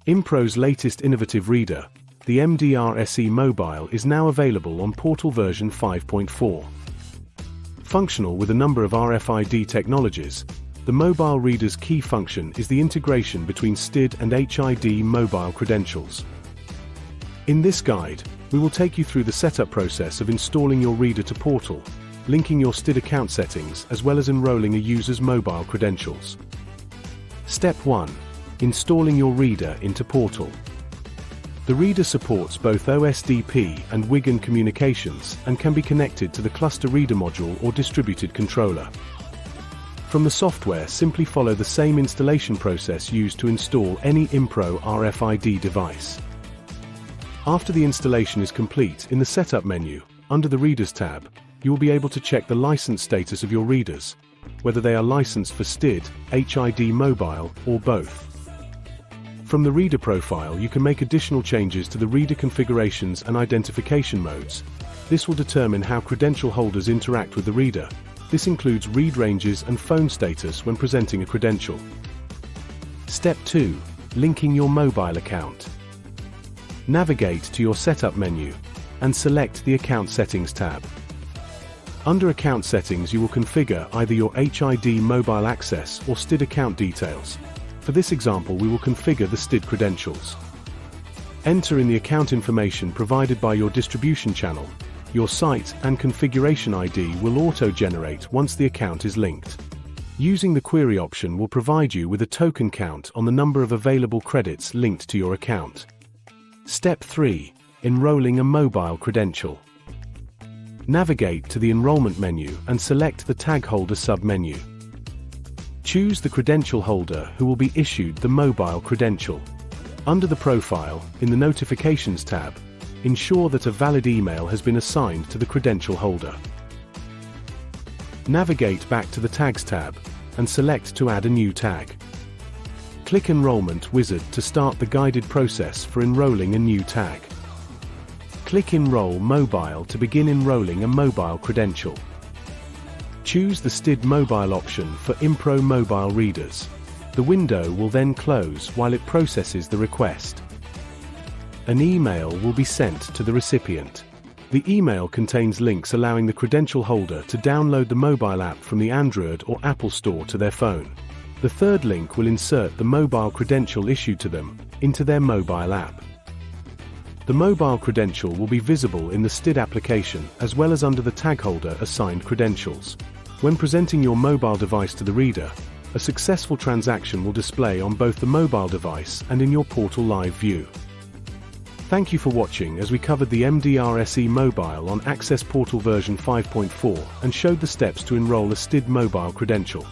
Impro's latest innovative reader, the MDR-SE Mobile, is now available on Portal version 5.4. Functional with a number of RFID technologies, the mobile reader's key function is the integration between STID and HID mobile credentials. In this guide, we will take you through the setup process of installing your reader to Portal, linking your STID account settings as well as enrolling a user's mobile credentials. Step 1. Installing your reader into Portal. The reader supports both OSDP and WIGAN communications and can be connected to the cluster reader module or distributed controller. From the software, simply follow the same installation process used to install any Impro RFID device. After the installation is complete, in the Setup menu, under the Readers tab, you will be able to check the license status of your readers, whether they are licensed for STID, HID Mobile, or both. From the reader profile, you can make additional changes to the reader configurations and identification modes. This will determine how credential holders interact with the reader. This includes read ranges and phone status when presenting a credential. Step 2. Linking your mobile account. Navigate to your Setup menu and select the Account Settings tab. Under Account Settings, you will configure either your HID mobile access or STID account details. For this example, we will configure the STID credentials. Enter in the account information provided by your distribution channel. Your site and configuration ID will auto-generate once the account is linked. Using the query option will provide you with a token count on the number of available credits linked to your account. Step 3. Enrolling a mobile credential. Navigate to the Enrollment menu and select the Tag Holder sub-menu. Choose the credential holder who will be issued the mobile credential. Under the Profile, in the Notifications tab, ensure that a valid email has been assigned to the credential holder. Navigate back to the Tags tab and select to add a new tag. Click Enrollment Wizard to start the guided process for enrolling a new tag. Click Enroll Mobile to begin enrolling a mobile credential. Choose the STID Mobile option for Impro mobile readers. The window will then close while it processes the request. An email will be sent to the recipient. The email contains links allowing the credential holder to download the mobile app from the Android or Apple Store to their phone. The third link will insert the mobile credential issued to them into their mobile app. The mobile credential will be visible in the STID application as well as under the tag holder assigned credentials. When presenting your mobile device to the reader, a successful transaction will display on both the mobile device and in your Portal Live view. Thank you for watching as we covered the MDR-SE Mobile on Access Portal version 5.4 and showed the steps to enroll a STID mobile credential.